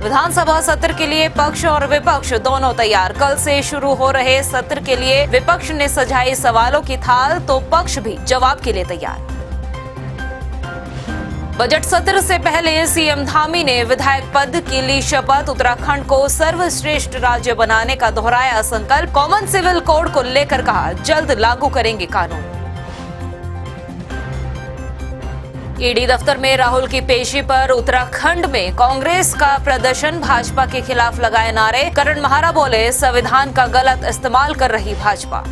विधानसभा सत्र के लिए पक्ष और विपक्ष दोनों तैयार। कल से शुरू हो रहे सत्र के लिए विपक्ष ने सजाई सवालों की थाल, तो पक्ष भी जवाब के लिए तैयार। बजट सत्र से पहले सीएम धामी ने विधायक पद की ली शपथ। उत्तराखंड को सर्वश्रेष्ठ राज्य बनाने का दोहराया संकल्प। कॉमन सिविल कोड को लेकर कहा, जल्द लागू करेंगे कानून। ईडी दफ्तर में राहुल की पेशी पर उत्तराखंड में कांग्रेस का प्रदर्शन। भाजपा के खिलाफ लगाए नारे। करण महारा बोले, संविधान का गलत इस्तेमाल कर रही भाजपा।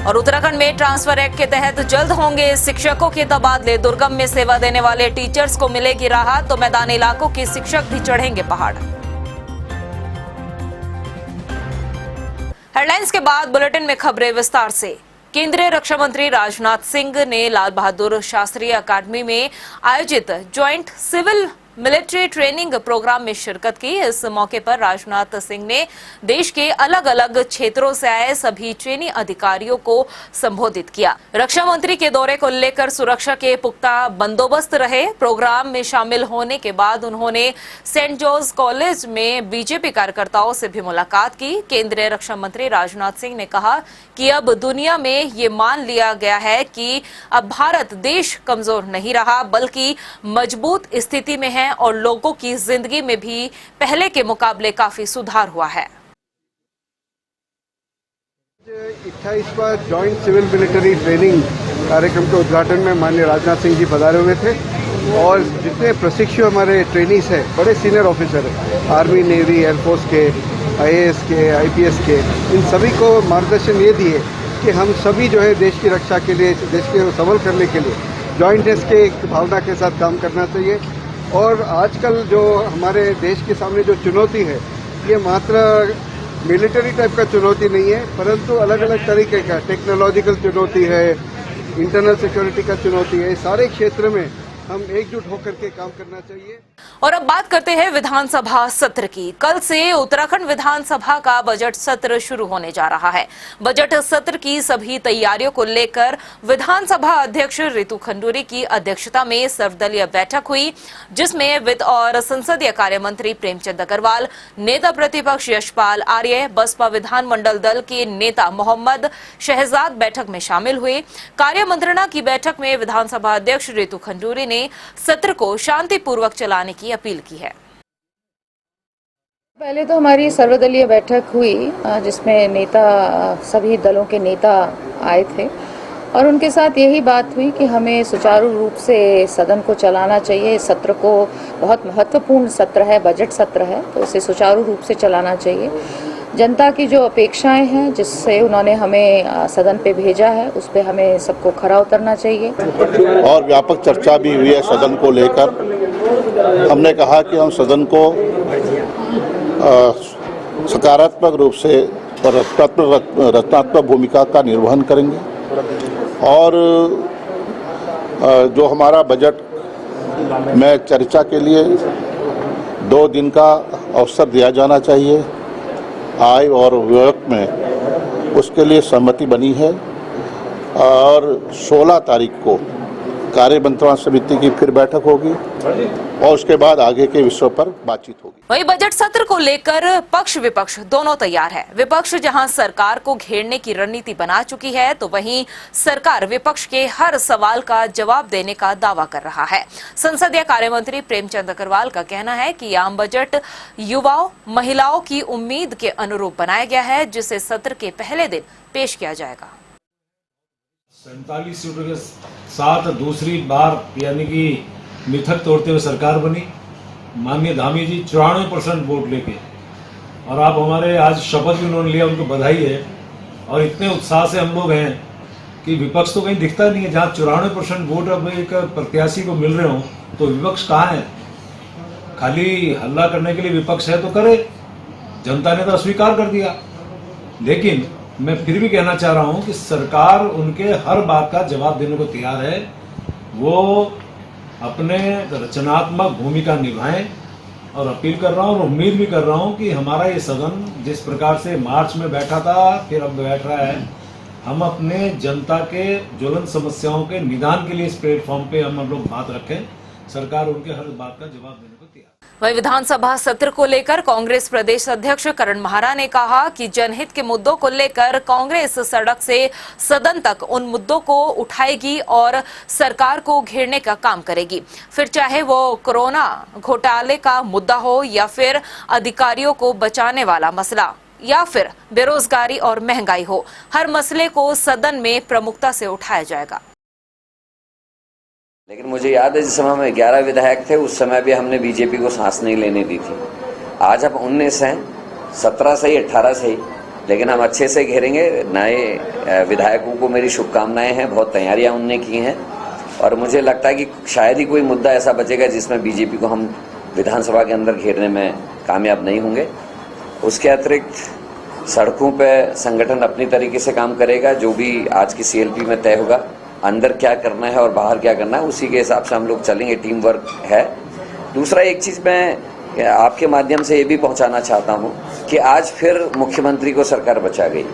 और उत्तराखंड में ट्रांसफर एक्ट के तहत जल्द होंगे शिक्षकों के तबादले। दुर्गम में सेवा देने वाले टीचर्स को मिलेगी राहत, तो मैदानी इलाकों के शिक्षक भी चढ़ेंगे पहाड़। हेडलाइंस के बाद बुलेटिन में खबरें विस्तार से। केंद्रीय रक्षा मंत्री राजनाथ सिंह ने लाल बहादुर शास्त्री अकादमी में आयोजित joint civil military training program में शिरकत की। इस मौके पर राजनाथ सिंह ने देश के अलग अलग क्षेत्रों से आए सभी ट्रेनी अधिकारियों को संबोधित किया। रक्षा मंत्री के दौरे को लेकर सुरक्षा के पुख्ता बंदोबस्त रहे। प्रोग्राम में शामिल होने के बाद उन्होंने सेंट जॉर्ज कॉलेज में बीजेपी कार्यकर्ताओं से भी मुलाकात की। केंद्रीय रक्षा मंत्री राजनाथ सिंह ने कहा कि अब दुनिया में ये मान लिया गया है कि अब भारत देश कमजोर नहीं रहा, बल्कि मजबूत स्थिति में है और लोगों की जिंदगी में भी पहले के मुकाबले काफी सुधार हुआ है। 28वां जॉइंट सिविल मिलिट्री ट्रेनिंग कार्यक्रम के उद्घाटन में माननीय राजनाथ सिंह जी पधारे हुए थे और जितने प्रशिक्षु हमारे ट्रेनीज हैं, बड़े सीनियर ऑफिसर हैं, आर्मी, नेवी, एयरफोर्स के, आईएएस के, आईपीएस के, इन सभी को मार्गदर्शन ये दिए कि हम सभी जो है देश की रक्षा के लिए, देश के सबल करने के लिए जॉइंटनेस के एक भावना के साथ काम करना चाहिए। और आजकल जो हमारे देश के सामने जो चुनौती है, ये मात्र मिलिट्री टाइप का चुनौती नहीं है, परंतु अलग अलग तरीके का टेक्नोलॉजिकल चुनौती है, इंटरनल सिक्योरिटी का चुनौती है। सारे क्षेत्र में हम एकजुट होकर के काम करना चाहिए। और अब बात करते हैं विधानसभा सत्र की। कल से उत्तराखंड विधानसभा का बजट सत्र शुरू होने जा रहा है। बजट सत्र की सभी तैयारियों को लेकर विधानसभा अध्यक्ष रितु खंडूरी की अध्यक्षता में सर्वदलीय बैठक हुई, जिसमें वित्त और संसदीय कार्य मंत्री प्रेमचंद अग्रवाल, नेता प्रतिपक्ष यशपाल आर्य, बसपा विधानमंडल दल के नेता मोहम्मद शहजाद बैठक में शामिल हुए। कार्य मंत्रणा की बैठक में विधानसभा अध्यक्ष रितु खंडूरी ने सत्र को शांतिपूर्वक चलाने की अपील की है। पहले तो हमारी सर्वदलीय बैठक हुई, जिसमें सभी दलों के नेता आए थे और उनके साथ यही बात हुई कि हमें सुचारू रूप से सदन को चलाना चाहिए। इस सत्र को बहुत महत्वपूर्ण सत्र है, बजट सत्र है, तो इसे सुचारू रूप से चलाना चाहिए। जनता की जो अपेक्षाएं हैं, जिससे उन्होंने हमें सदन पे भेजा है, उस पे हमें सबको खरा उतरना चाहिए। और व्यापक चर्चा भी हुई है सदन को लेकर। हमने कहा कि हम सदन को सकारात्मक रूप से और रचनात्मक भूमिका का निर्वहन करेंगे और जो हमारा बजट में चर्चा के लिए 2 दिन का अवसर दिया जाना चाहिए आय और व्यय में, उसके लिए सहमति बनी है और 16 तारीख को कार्य मंत्रणा समिति की फिर बैठक होगी और उसके बाद आगे के विषयों पर बातचीत होगी। वहीं बजट सत्र को लेकर पक्ष विपक्ष दोनों तैयार है। विपक्ष जहां सरकार को घेरने की रणनीति बना चुकी है, तो वहीं सरकार विपक्ष के हर सवाल का जवाब देने का दावा कर रहा है। संसदीय कार्य मंत्री प्रेमचंद अग्रवाल का कहना है कि आम बजट युवाओं, महिलाओं की उम्मीद के अनुरूप बनाया गया है, जिसे सत्र के पहले दिन पेश किया जाएगा। 47 सीटों के साथ दूसरी बार यानी कि मिथक तोड़ते हुए सरकार बनी। माननीय धामी जी 94% वोट लेके, और आप हमारे आज शपथ भी उन्होंने लिया, उनको बधाई है। और इतने उत्साह से हम लोग हैं कि विपक्ष तो कहीं दिखता नहीं है। जहाँ 94% वोट अब एक प्रत्याशी को मिल रहे हो, तो विपक्ष कहाँ है? खाली हल्ला करने के लिए विपक्ष है तो करे, जनता ने तो अस्वीकार कर दिया। लेकिन मैं फिर भी कहना चाह रहा हूं कि सरकार उनके हर बात का जवाब देने को तैयार है। वो अपने रचनात्मक भूमिका निभाएं और अपील कर रहा हूं और उम्मीद भी कर रहा हूं कि हमारा ये सदन जिस प्रकार से मार्च में बैठा था, फिर अब बैठ रहा है, हम अपने जनता के ज्वलंत समस्याओं के निदान के लिए इस प्लेटफॉर्म पे हम लोग बात रखें। सरकार उनके हर बात का जवाब देने को तैयार है। वहीं विधानसभा सत्र को लेकर कांग्रेस प्रदेश अध्यक्ष करण महारा ने कहा कि जनहित के मुद्दों को लेकर कांग्रेस सड़क से सदन तक उन मुद्दों को उठाएगी और सरकार को घेरने का काम करेगी। फिर चाहे वो कोरोना घोटाले का मुद्दा हो या फिर अधिकारियों को बचाने वाला मसला या फिर बेरोजगारी और महंगाई हो, हर मसले को सदन में प्रमुखता से उठाया जाएगा। लेकिन मुझे याद है जिस समय में 11 विधायक थे उस समय भी हमने बीजेपी को सांस नहीं लेने दी थी। आज हम 19 हैं, 17 से ही 18 से ही, लेकिन हम अच्छे से घेरेंगे। नए विधायकों को मेरी शुभकामनाएं हैं, बहुत तैयारियां उनने की हैं और मुझे लगता है कि शायद ही कोई मुद्दा ऐसा बचेगा जिसमें बीजेपी को हम विधानसभा के अंदर घेरने में कामयाब नहीं होंगे। उसके अतिरिक्त सड़कों पर संगठन अपनी तरीके से काम करेगा। जो भी आज की CLP में तय होगा, अंदर क्या करना है और बाहर क्या करना है, उसी के हिसाब से हम लोग चलेंगे। टीम वर्क है। दूसरा एक चीज़ मैं आपके माध्यम से ये भी पहुंचाना चाहता हूं कि आज फिर मुख्यमंत्री को सरकार बचा गई।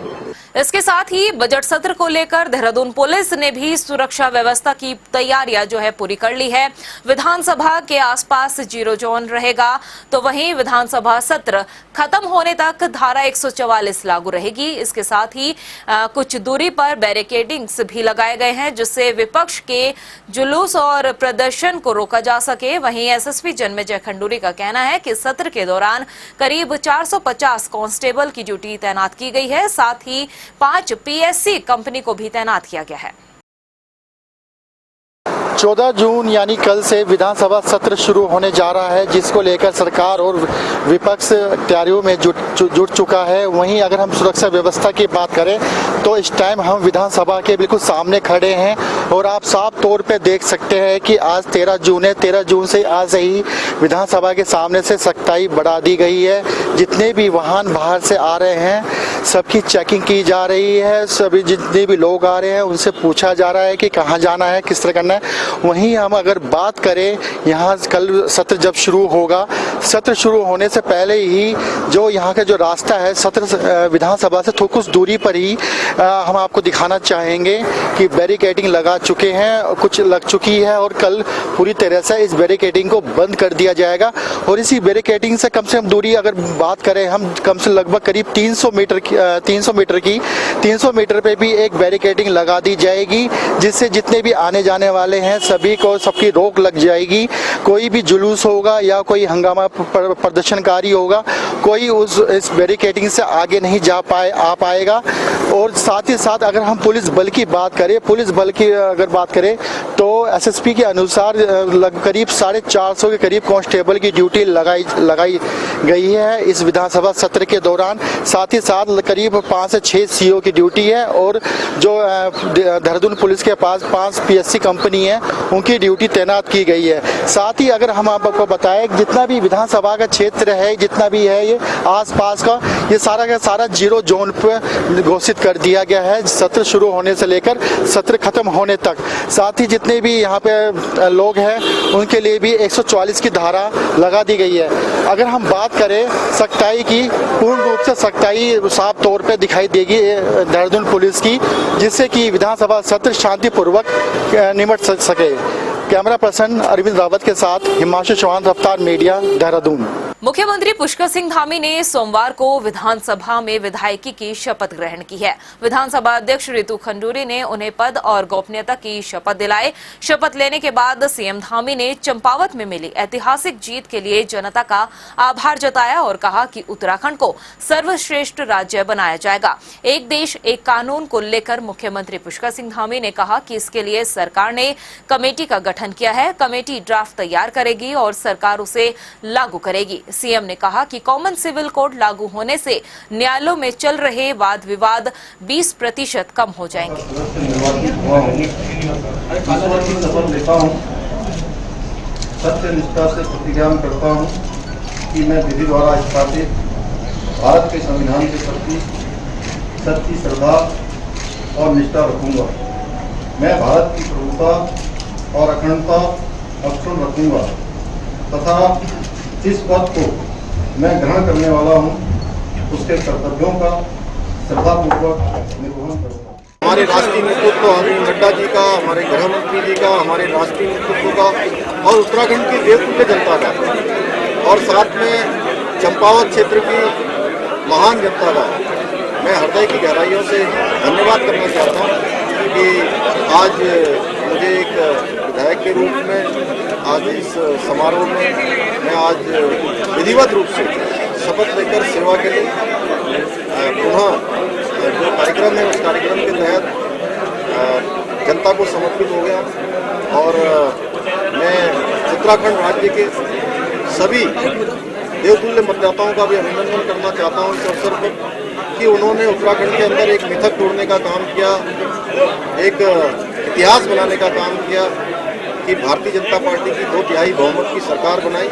इसके साथ ही बजट सत्र को लेकर देहरादून पुलिस ने भी सुरक्षा व्यवस्था की तैयारियां जो है पूरी कर ली है। विधानसभा के आसपास जीरो जोन रहेगा, तो वहीं विधानसभा सत्र खत्म होने तक धारा 144 लागू रहेगी। इसके साथ ही कुछ दूरी पर बैरिकेडिंग्स भी लगाए गए हैं जिससे विपक्ष के जुलूस और प्रदर्शन को रोका जा सके। वहीं SSP जन्मेजय खंडूरी का कहना है कि सत्र के दौरान करीब 450 कांस्टेबल की ड्यूटी तैनात की गई है। साथ ही 5 PSC कंपनी को भी तैनात किया गया है। 14 जून यानी कल से विधानसभा सत्र शुरू होने जा रहा है, जिसको लेकर सरकार और विपक्ष तैयारियों में जुट चुका है। वहीं अगर हम सुरक्षा व्यवस्था की बात करें तो इस टाइम हम विधानसभा के बिल्कुल सामने खड़े हैं और आप साफ तौर पे देख सकते हैं कि आज 13 जून है। 13 जून से आज ही विधानसभा के सामने से सख्ताई बढ़ा दी गई है। जितने भी वाहन बाहर से आ रहे हैं सबकी चेकिंग की जा रही है। सभी जितने भी लोग आ रहे हैं उनसे पूछा जा रहा है कि कहाँ जाना है, किस तरह करना है। वहीं हम अगर बात करें यहाँ कल सत्र जब शुरू होगा, सत्र शुरू होने से पहले ही जो यहाँ का जो रास्ता है सत्र विधानसभा से कुछ दूरी पर ही हम आपको दिखाना चाहेंगे कि बैरिकेडिंग लगा चुके हैं, कुछ लग चुकी है और कल पूरी तरह से इस बैरिकेडिंग को बंद कर दिया जाएगा। और इसी बैरिकेडिंग से कम दूरी अगर बात करें हम कम से लगभग करीब 300 मीटर पे भी एक बैरिकेडिंग लगा दी जाएगी, जिससे जितने भी आने जाने वाले हैं सभी को सबकी रोक लग जाएगी। कोई भी जुलूस होगा या कोई हंगामा प्रदर्शनकारी होगा, कोई इस बैरिकेडिंग से आगे नहीं आ पाएगा। और साथ ही साथ अगर हम पुलिस बल की बात करें, पुलिस बल की अगर बात करें तो SSP के अनुसार करीब 450 के करीब कांस्टेबल की ड्यूटी लगाई गई है इस विधानसभा सत्र के दौरान। साथ ही साथ करीब 5 से 6 CO की ड्यूटी है और जो देहरादून पुलिस के पास 5 PSC कंपनी है उनकी ड्यूटी तैनात की गई है। साथ ही अगर हम आपको बताएं जितना भी विधानसभा का क्षेत्र है, जितना भी है ये आसपास का, ये सारा का सारा जीरो जोन पर घोषित कर दिया गया है सत्र शुरू होने से लेकर सत्र खत्म होने तक। साथ ही जितने भी यहाँ पे लोग हैं उनके लिए भी 144 की धारा लगा दी गई है। अगर हम बात करें सख्ताई की, पूर्ण रूप से सख्ताई साफ तौर पे दिखाई देगी देहरादून पुलिस की, जिससे कि विधानसभा सत्र शांतिपूर्वक निपट सके। कैमरा पर्सन अरविंद रावत के साथ हिमांशु चौहान, रफ्तार मीडिया, देहरादून। मुख्यमंत्री पुष्कर सिंह धामी ने सोमवार को विधानसभा में विधायकी की शपथ ग्रहण की है। विधानसभा अध्यक्ष रितु खंडूरी ने उन्हें पद और गोपनीयता की शपथ दिलाई। शपथ लेने के बाद CM धामी ने चंपावत में मिली ऐतिहासिक जीत के लिए जनता का आभार जताया और कहा कि उत्तराखंड को सर्वश्रेष्ठ राज्य बनाया जाएगा। एक देश एक कानून को लेकर मुख्यमंत्री पुष्कर सिंह धामी ने कहा कि इसके लिए सरकार ने कमेटी का गठन किया है। कमेटी ड्राफ्ट तैयार करेगी और सरकार उसे लागू करेगी। CM ने कहा कि कॉमन सिविल कोड लागू होने से न्यायालयों में चल रहे वाद विवाद 20% कम हो जाएंगे। सत्य निष्ठा से प्रतिज्ञा करता हूँ कि मैं विधि द्वारा स्थापित भारत के संविधान के प्रति सच्ची श्रद्धा और निष्ठा रखूंगा। मैं भारत की प्रभुता और अखंडता अक्षुण्ण रखूंगा तथा जिस पद को मैं ग्रहण करने वाला हूं उसके कर्तव्यों का श्रद्धापूर्वक निर्वहन करूंगा। हमारे राष्ट्रीय नेतृत्व अरविंद नड्डा जी का, हमारे गृह मंत्री जी का, हमारे राष्ट्रीय नेतृत्व का और उत्तराखंड की देवतुल्य जनता का और साथ में चंपावत क्षेत्र की महान जनता का मैं हृदय की गहराइयों से धन्यवाद करना चाहता हूँ कि आज मुझे एक विधायक के रूप में आज इस समारोह में मैं आज विधिवत रूप से शपथ लेकर सेवा के लिए पुनः जो कार्यक्रम है उस कार्यक्रम के तहत जनता को समर्पित हो गया और मैं उत्तराखंड राज्य के सभी देवतुल्य मतदाताओं का भी अभिनंदन करना चाहता हूँ इस अवसर पर कि उन्होंने उत्तराखंड के अंदर एक मिथक तोड़ने का काम किया, एक इतिहास बनाने का काम किया कि भारतीय जनता पार्टी की 2/3 बहुमत की सरकार बनाई।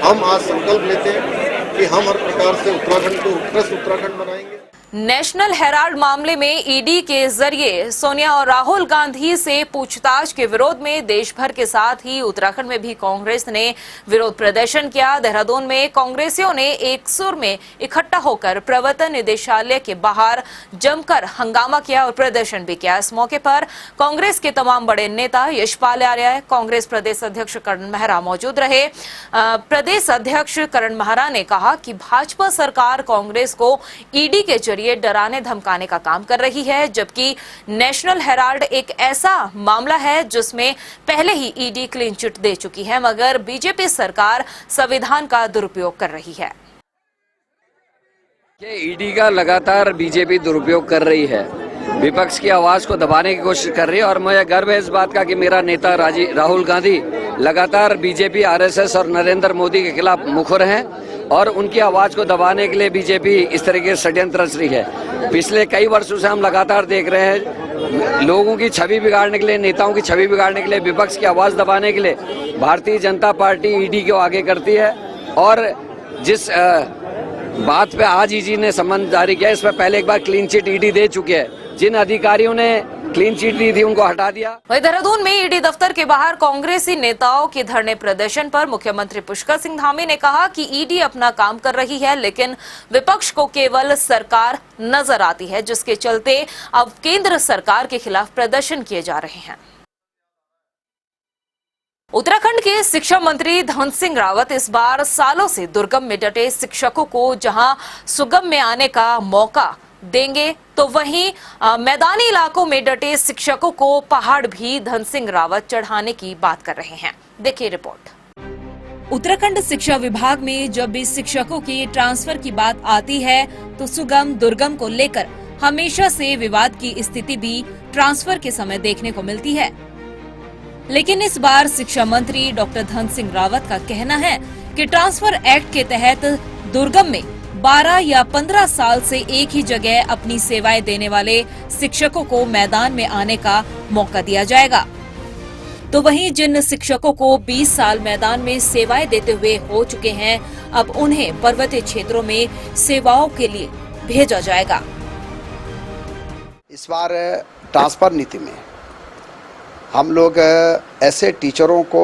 हम आज संकल्प लेते हैं कि हम हर प्रकार से उत्तराखंड को उत्कृष्ट उत्तराखंड बनाएंगे। नेशनल हेराल्ड मामले में ईडी के जरिए सोनिया और राहुल गांधी से पूछताछ के विरोध में देश भर के साथ ही उत्तराखंड में भी कांग्रेस ने विरोध प्रदर्शन किया। देहरादून में कांग्रेसियों ने एक सुर में इकट्ठा होकर प्रवर्तन निदेशालय के बाहर जमकर हंगामा किया और प्रदर्शन भी किया। इस मौके पर कांग्रेस के तमाम बड़े नेता यशपाल आर्य, कांग्रेस प्रदेश अध्यक्ष करण मेहरा मौजूद रहे। प्रदेश अध्यक्ष करण मेहरा ने कहा कि भाजपा सरकार कांग्रेस को ईडी के जरिए डराने धमकाने का काम कर रही है, जबकि नेशनल हेराल्ड एक ऐसा मामला है जिसमें पहले ही ईडी क्लीन चिट दे चुकी है, मगर बीजेपी सरकार संविधान का दुरुपयोग कर रही है। ईडी का लगातार बीजेपी दुरुपयोग कर रही है, विपक्ष की आवाज को दबाने की कोशिश कर रही है और मुझे गर्व है इस बात का कि मेरा नेता राहुल गांधी लगातार बीजेपी, आरएसएस और नरेंद्र मोदी के खिलाफ मुखर हैं और उनकी आवाज को दबाने के लिए बीजेपी इस तरीके से षड्यंत्र रच रही है। पिछले कई वर्षों से हम लगातार देख रहे हैं लोगों की छवि बिगाड़ने के लिए, नेताओं की छवि बिगाड़ने के लिए, विपक्ष की आवाज दबाने के लिए भारतीय जनता पार्टी ईडी को आगे करती है और जिस बात पे आज ईडी ने सम्मन जारी किया, इस पर पहले एक बार क्लीन चिट ईडी दे चुके हैं। जिन अधिकारियों ने क्लीन चिट दी थी उनको हटा दिया। वहीं देहरादून में ईडी दफ्तर के बाहर कांग्रेसी नेताओं के धरने प्रदर्शन पर मुख्यमंत्री पुष्कर सिंह धामी ने कहा कि ईडी अपना काम कर रही है, लेकिन विपक्ष को केवल सरकार नजर आती है, जिसके चलते अब केंद्र सरकार के खिलाफ प्रदर्शन किए जा रहे हैं। उत्तराखंड के शिक्षा मंत्री धन सिंह रावत इस बार सालों से दुर्गम में डटे शिक्षकों को जहां सुगम में आने का मौका देंगे, तो वहीं मैदानी इलाकों में डटे शिक्षकों को पहाड़ भी धन सिंह रावत चढ़ाने की बात कर रहे हैं। देखिए रिपोर्ट। उत्तराखंड शिक्षा विभाग में जब भी शिक्षकों के ट्रांसफर की बात आती है तो सुगम दुर्गम को लेकर हमेशा से विवाद की स्थिति भी ट्रांसफर के समय देखने को मिलती है। लेकिन इस बार शिक्षा मंत्री डॉक्टर धन सिंह रावत का कहना है कि ट्रांसफर एक्ट के तहत दुर्गम में 12 या 15 साल से एक ही जगह अपनी सेवाएं देने वाले शिक्षकों को मैदान में आने का मौका दिया जाएगा। तो वहीं जिन शिक्षकों को 20 साल मैदान में सेवाएं देते हुए हो चुके हैं, अब उन्हें पर्वतीय क्षेत्रों में सेवाओं के लिए भेजा जाएगा। इस बार ट्रांसफर नीति में हम लोग ऐसे टीचरों को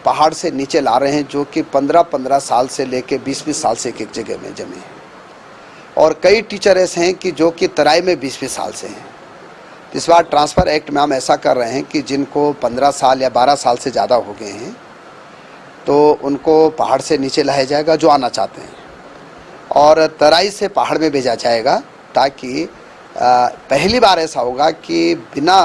पहाड़ से नीचे ला रहे हैं जो कि 15-15 साल से लेके 20-20 साल से एक जगह में जमे हैं, और कई टीचर ऐसे हैं कि जो कि तराई में 20-20 साल से हैं। इस बार ट्रांसफ़र एक्ट में हम ऐसा कर रहे हैं कि जिनको 15 साल या 12 साल से ज़्यादा हो गए हैं तो उनको पहाड़ से नीचे लाया जाएगा जो आना चाहते हैं, और तराई से पहाड़ में भेजा जाएगा, ताकि पहली बार ऐसा होगा कि बिना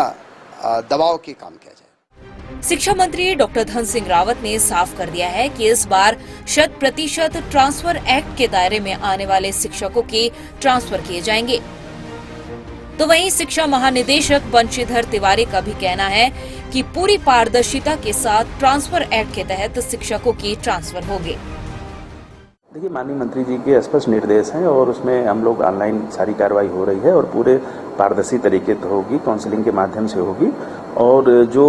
दबाव के काम किया जाए। शिक्षा मंत्री डॉक्टर धन सिंह रावत ने साफ कर दिया है कि इस बार 100% ट्रांसफर एक्ट के दायरे में आने वाले शिक्षकों के ट्रांसफर किए जाएंगे। तो वहीं शिक्षा महानिदेशक बंशीधर तिवारी का भी कहना है कि पूरी पारदर्शिता के साथ ट्रांसफर एक्ट के तहत शिक्षकों की ट्रांसफर होगी। देखिए, माननीय मंत्री जी के स्पष्ट निर्देश हैं और उसमें हम लोग ऑनलाइन सारी कार्रवाई हो रही है और पूरे पारदर्शी तरीके से होगी, काउंसलिंग के माध्यम से होगी, और जो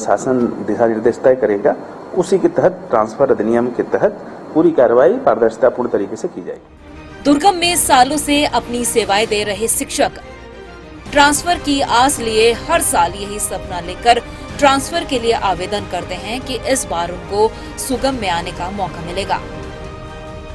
शासन दिशा निर्देश तय करेगा उसी के तहत ट्रांसफर अधिनियम के तहत पूरी कार्रवाई पारदर्शितापूर्ण तरीके से की जाएगी। दुर्गम में सालों से अपनी सेवाएं दे रहे शिक्षक ट्रांसफर की आस लिए हर साल यही सपना लेकर ट्रांसफर के लिए आवेदन करते हैं कि इस बार उनको सुगम में आने का मौका मिलेगा।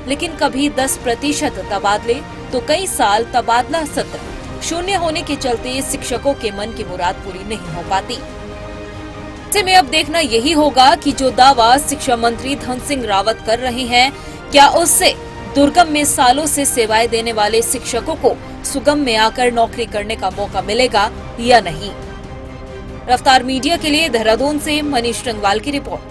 लेकिन कभी 10% तबादले तो कई साल तबादला सत्र शून्य होने के चलते शिक्षकों के मन की मुराद पूरी नहीं हो पाती। ऐसे में अब देखना यही होगा कि जो दावा शिक्षा मंत्री धन सिंह रावत कर रहे हैं, क्या उससे दुर्गम में सालों से सेवाएं देने वाले शिक्षकों को सुगम में आकर नौकरी करने का मौका मिलेगा या नहीं। रफ्तार मीडिया के लिए देहरादून से मनीष रंगवाल की रिपोर्ट।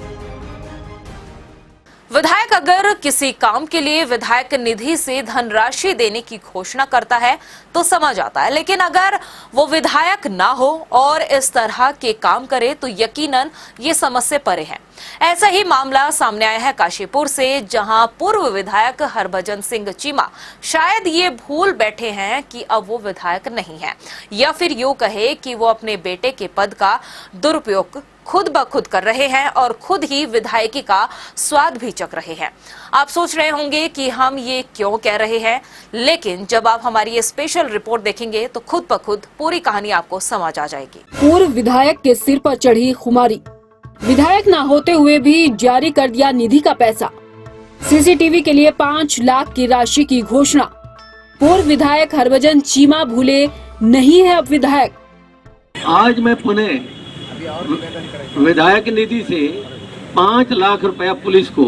विधायक अगर किसी काम के लिए विधायक निधि से धनराशि देने की घोषणा करता है तो समझ आता है, लेकिन अगर वो विधायक ना हो और इस तरह के काम करे तो यकीनन ये समझ से परे है। ऐसा ही मामला सामने आया है काशीपुर से, जहां पूर्व विधायक हरभजन सिंह चीमा शायद ये भूल बैठे हैं कि अब वो विधायक नहीं है, या फिर यूं कहे कि वो अपने बेटे के पद का दुरुपयोग खुद ब खुद कर रहे हैं और खुद ही विधायकी का स्वाद भी चख रहे हैं। आप सोच रहे होंगे कि हम ये क्यों कह रहे हैं, लेकिन जब आप हमारी ये स्पेशल रिपोर्ट देखेंगे तो खुद ब खुद पूरी कहानी आपको समझ आ जाएगी। पूर्व विधायक के सिर पर चढ़ी खुमारी, विधायक न होते हुए भी जारी कर दिया निधि का पैसा। सीसीटीवी के लिए 5 लाख की राशि की घोषणा। पूर्व विधायक हरभजन चीमा भूले नहीं है अब विधायक। आज मैं पुणे विधायक निधि से 5 लाख रुपया पुलिस को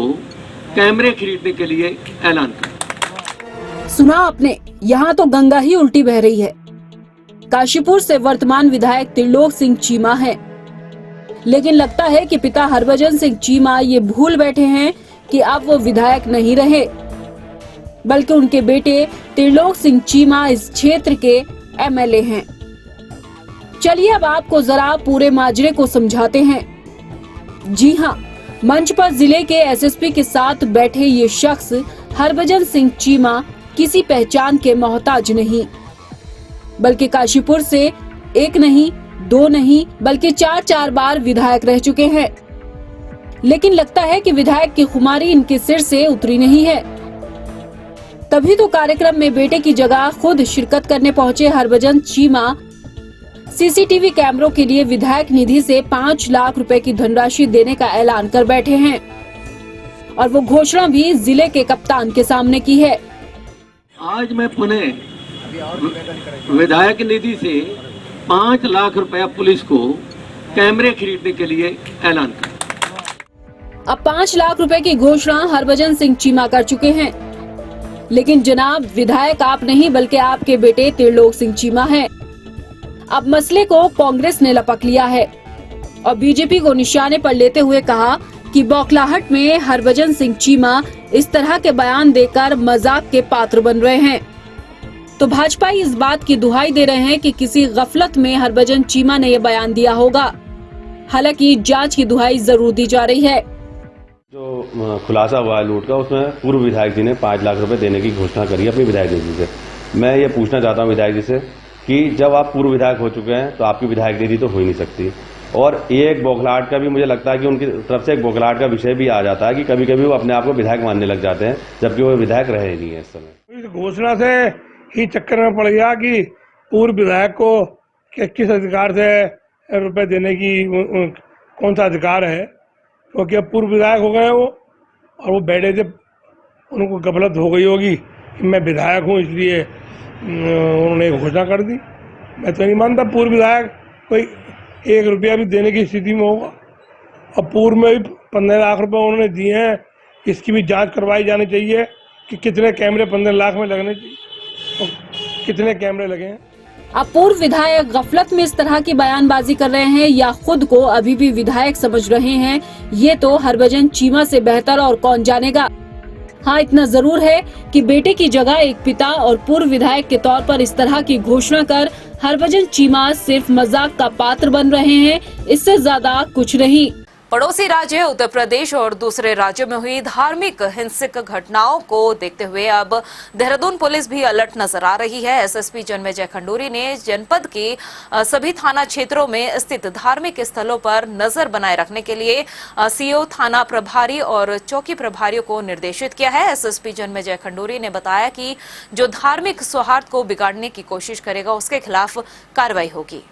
कैमरे खरीदने के लिए ऐलान कर। सुना आपने, यहाँ तो गंगा ही उल्टी बह रही है। काशीपुर से वर्तमान विधायक त्रिलोक सिंह चीमा है, लेकिन लगता है कि पिता हरभजन सिंह चीमा ये भूल बैठे हैं कि अब वो विधायक नहीं रहे, बल्कि उनके बेटे त्रिलोक सिंह चीमा इस क्षेत्र के एमएलए हैं। चलिए अब आपको जरा पूरे माजरे को समझाते हैं। जी हाँ, मंच पर जिले के एसएसपी के साथ बैठे ये शख्स हरभजन सिंह चीमा किसी पहचान के मोहताज नहीं, बल्कि काशीपुर से एक नहीं, 2 नहीं, बल्कि 4 बार विधायक रह चुके हैं। लेकिन लगता है कि विधायक की खुमारी इनके सिर से उतरी नहीं है। तभी तो कार्यक्रम में बेटे की जगह खुद शिरकत करने पहुंचे हरभजन चीमा सीसीटीवी कैमरों के लिए विधायक निधि से 5 लाख रुपए की धनराशि देने का ऐलान कर बैठे हैं, और वो घोषणा भी जिले के कप्तान के सामने की है। आज मैं पुणे विधायक निधि से 5 लाख रुपया पुलिस को कैमरे खरीदने के लिए ऐलान कर। अब 5 लाख रुपए की घोषणा हरभजन सिंह चीमा कर चुके हैं, लेकिन जनाब विधायक आप नहीं बल्कि आपके बेटे त्रिलोक सिंह चीमा है। अब मसले को कांग्रेस ने लपक लिया है और बीजेपी को निशाने पर लेते हुए कहा कि बौखलाहट में हरभजन सिंह चीमा इस तरह के बयान देकर मजाक के पात्र बन रहे हैं। तो भाजपाई इस बात की दुहाई दे रहे हैं कि किसी गफलत में हरभजन चीमा ने यह बयान दिया होगा। हालांकि जांच की दुहाई जरूर दी जा रही है। जो खुलासा हुआ है लूट का, उसमें पूर्व विधायक जी ने 5 लाख रुपए देने की घोषणा करी है अपनी विधायक निधि से। मैं ये पूछना चाहता हूँ विधायक जी से कि जब आप पूर्व विधायक हो चुके हैं तो आपकी विधायक निधि तो हो ही नहीं सकती, और एक बौखलाहट का भी मुझे लगता है कि उनकी तरफ से एक बौखलाहट का विषय भी आ जाता है कि कभी कभी वो अपने आप को विधायक मानने लग जाते हैं, जबकि वो विधायक रहे ही नहीं है इस समय। इस घोषणा से ही चक्कर में पड़ गया कि पूर्व विधायक को किस अधिकार से रुपए देने की कौन सा अधिकार है, क्योंकि अब पूर्व विधायक हो गए वो, और वो बैठे थे, उनको गफलत हो गई होगी कि मैं विधायक हूँ इसलिए उन्होंने घोषणा कर दी। मैं तो नहीं मानता पूर्व विधायक कोई 1 रुपया भी देने की स्थिति में होगा। और पूर्व में भी 15 लाख रुपए उन्होंने दिए हैं, इसकी भी जांच करवाई जानी चाहिए कि कितने कैमरे 15 लाख में लगने चाहिए और कितने कैमरे लगे हैं। अब पूर्व विधायक गफलत में इस तरह की बयानबाजी कर रहे हैं या खुद को अभी भी विधायक समझ रहे हैं, ये तो हरभजन चीमा से बेहतर और कौन जानेगा। हाँ, इतना जरूर है कि बेटे की जगह एक पिता और पूर्व विधायक के तौर पर इस तरह की घोषणा कर हरभजन चीमा सिर्फ मजाक का पात्र बन रहे हैं, इससे ज्यादा कुछ नहीं। पड़ोसी राज्य उत्तर प्रदेश और दूसरे राज्यों में हुई धार्मिक हिंसक घटनाओं को देखते हुए अब देहरादून पुलिस भी अलर्ट नजर आ रही है। एसएसपी जन्मेजय खंडूरी ने जनपद के सभी थाना क्षेत्रों में स्थित धार्मिक स्थलों पर नजर बनाए रखने के लिए सीओ, थाना प्रभारी और चौकी प्रभारियों को निर्देशित किया है। एसएसपी जन्मेजय खंडूरी ने बताया कि जो धार्मिक सौहार्द को बिगाड़ने की कोशिश करेगा उसके खिलाफ कार्रवाई होगी।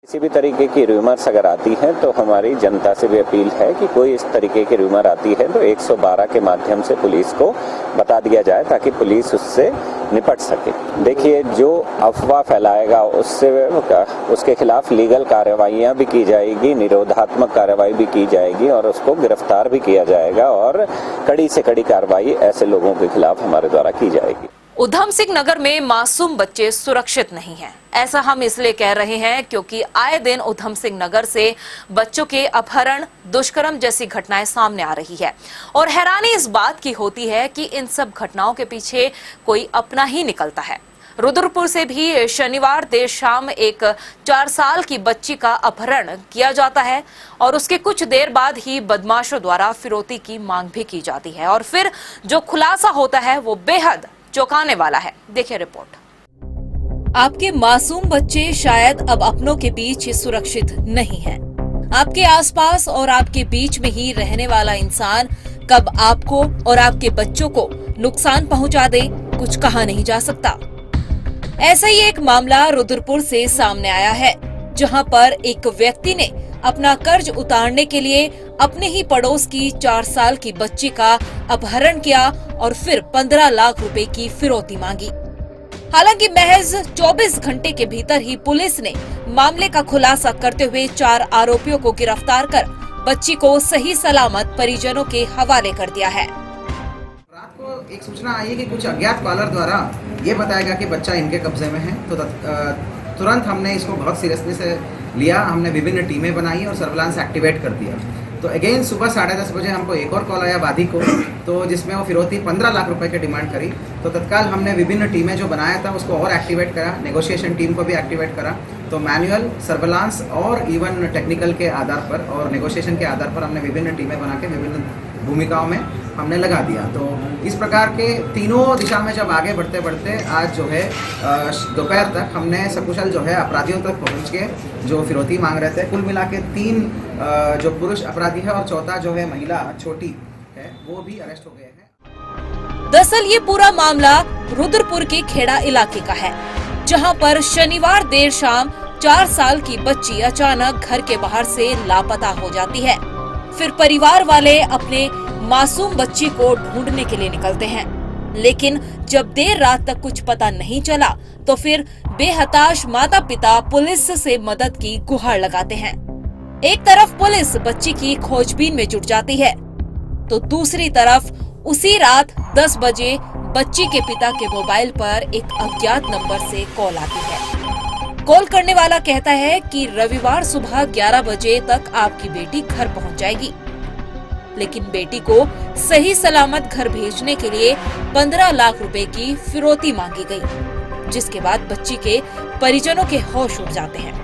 किसी भी तरीके की रूमर्स अगर आती है तो हमारी जनता से भी अपील है कि कोई इस तरीके की रूमर आती है तो 112 के माध्यम से पुलिस को बता दिया जाए ताकि पुलिस उससे निपट सके। देखिए, जो अफवाह फैलाएगा उसके खिलाफ लीगल कार्रवाइयां भी की जाएगी, निरोधात्मक कार्रवाई भी की जाएगी और उसको गिरफ्तार भी किया जाएगा और कड़ी से कड़ी कार्रवाई ऐसे लोगों के खिलाफ हमारे द्वारा की जाएगी। उधम सिंह नगर में मासूम बच्चे सुरक्षित नहीं हैं। ऐसा हम इसलिए कह रहे हैं क्योंकि आए दिन उधम सिंह नगर से बच्चों के अपहरण, दुष्कर्म जैसी घटनाएं सामने आ रही है और हैरानी इस बात की होती है कि इन सब घटनाओं के पीछे कोई अपना ही निकलता है। रुद्रपुर से भी शनिवार देर शाम एक 4 साल की बच्ची का अपहरण किया जाता है और उसके कुछ देर बाद ही बदमाशों द्वारा फिरौती की मांग भी की जाती है और फिर जो खुलासा होता है वो बेहद चौंकाने वाला है। देखिए रिपोर्ट। आपके मासूम बच्चे शायद अब अपनों के बीच सुरक्षित नहीं हैं। आपके आसपास और आपके बीच में ही रहने वाला इंसान कब आपको और आपके बच्चों को नुकसान पहुंचा दे, कुछ कहा नहीं जा सकता। ऐसा ही एक मामला रुद्रपुर से सामने आया है, जहां पर एक व्यक्ति ने अपना कर्ज उतारने के लिए अपने ही पड़ोस की 4 साल की बच्ची का अपहरण किया और फिर 15 लाख रुपए की फिरौती मांगी। हालांकि महज 24 घंटे के भीतर ही पुलिस ने मामले का खुलासा करते हुए 4 आरोपियों को गिरफ्तार कर बच्ची को सही सलामत परिजनों के हवाले कर दिया है। रात को एक सूचना आई है कि कुछ अज्ञात कॉलर द्वारा ये बताया गया कि बच्चा इनके कब्जे में है, तो तुरंत हमने इसको बहुत सीरियसली से लिया। हमने विभिन्न टीमें बनाई और सर्विलांस एक्टिवेट कर दिया। तो अगेन सुबह 10:30 बजे हमको एक और कॉल आया वादी को, तो जिसमें वो फिरौती 15 लाख रुपए की डिमांड करी। तो तत्काल हमने विभिन्न टीमें जो बनाया था उसको और एक्टिवेट करा, नेगोशिएशन टीम को भी एक्टिवेट करा। तो मैनुअल, सर्विलांस और इवन टेक्निकल के आधार पर और नेगोशिएशन के आधार पर हमने विभिन्न टीमें बना के विभिन्न भूमिकाओं में हमने लगा दिया। तो इस प्रकार के तीनों दिशा में जब आगे बढ़ते बढ़ते आज जो है दोपहर तक हमने सकुशल जो है अपराधियों तक पहुंच के जो फिरौती मांग रहे थे, कुल मिला के 3 जो पुरुष अपराधी है और 4था जो है महिला छोटी है, वो भी अरेस्ट हो गए हैं। दरअसल ये पूरा मामला रुद्रपुर के खेड़ा इलाके का है, जहां पर शनिवार देर शाम 4 साल की बच्ची अचानक घर के बाहर से लापता हो जाती है। फिर परिवार वाले अपने मासूम बच्ची को ढूंढने के लिए निकलते हैं, लेकिन जब देर रात तक कुछ पता नहीं चला तो फिर बेहताश माता पिता पुलिस से मदद की गुहार लगाते हैं। एक तरफ पुलिस बच्ची की खोजबीन में जुट जाती है, तो दूसरी तरफ उसी रात 10 बजे बच्ची के पिता के मोबाइल पर एक अज्ञात नंबर से कॉल आती है। कॉल करने वाला कहता है कि रविवार सुबह 11 बजे तक आपकी बेटी घर पहुंच जाएगी, लेकिन बेटी को सही सलामत घर भेजने के लिए 15 लाख रुपए की फिरौती मांगी गई, जिसके बाद बच्ची के परिजनों के होश उड़ जाते हैं।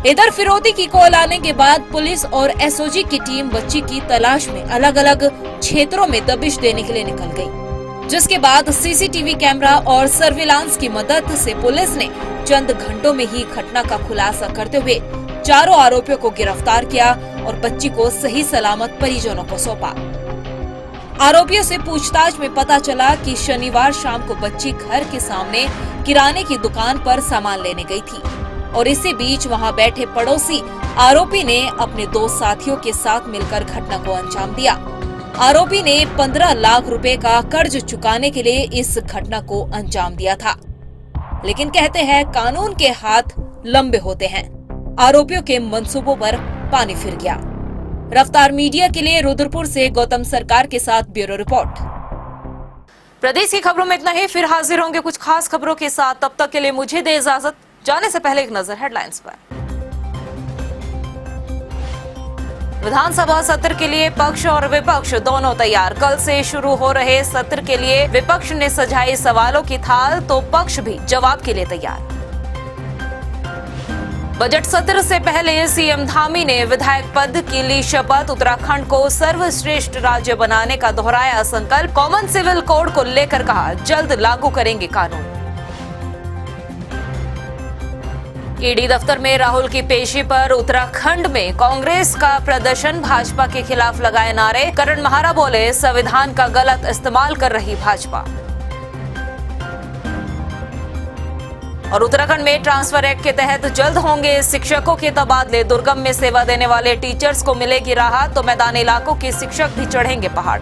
इधर फिरौती की कॉल आने के बाद पुलिस और एसओजी की टीम बच्ची की तलाश में अलग अलग क्षेत्रों में दबिश देने के लिए निकल गई, जिसके बाद सीसीटीवी कैमरा और सर्विलांस की मदद से पुलिस ने चंद घंटों में ही घटना का खुलासा करते हुए 4 आरोपियों को गिरफ्तार किया और बच्ची को सही सलामत परिजनों को सौंपा। आरोपियों से पूछताछ में पता चला कि शनिवार शाम को बच्ची घर के सामने किराने की दुकान पर सामान लेने गई थी और इसी बीच वहां बैठे पड़ोसी आरोपी ने अपने 2 साथियों के साथ मिलकर घटना को अंजाम दिया। आरोपी ने 15 लाख रुपए का कर्ज चुकाने के लिए इस घटना को अंजाम दिया था, लेकिन कहते हैं कानून के हाथ लंबे होते हैं। आरोपियों के मंसूबों पर पानी फिर गया। रफ्तार मीडिया के लिए रुद्रपुर से गौतम सरकार के साथ ब्यूरो रिपोर्ट। प्रदेश की खबरों में इतना ही, फिर हाजिर होंगे कुछ खास खबरों के साथ। तब तक के लिए मुझे दे इजाजत। जाने से पहले एक नजर हेडलाइंस पर। विधानसभा सत्र के लिए पक्ष और विपक्ष दोनों तैयार। कल से शुरू हो रहे सत्र के लिए विपक्ष ने सजाई सवालों की थाल, तो पक्ष भी जवाब के लिए तैयार। बजट सत्र से पहले सीएम धामी ने विधायक पद की ली शपथ। उत्तराखंड को सर्वश्रेष्ठ राज्य बनाने का दोहराया संकल्प। कॉमन सिविल कोड को लेकर कहा, जल्द लागू करेंगे कानून। ईडी दफ्तर में राहुल की पेशी पर उत्तराखंड में कांग्रेस का प्रदर्शन। भाजपा के खिलाफ लगाए नारे। करण महारा बोले, संविधान का गलत इस्तेमाल कर रही भाजपा। और उत्तराखंड में ट्रांसफर एक्ट के तहत जल्द होंगे शिक्षकों के तबादले। दुर्गम में सेवा देने वाले टीचर्स को मिलेगी राहत, तो मैदानी इलाकों के शिक्षक भी चढ़ेंगे पहाड़।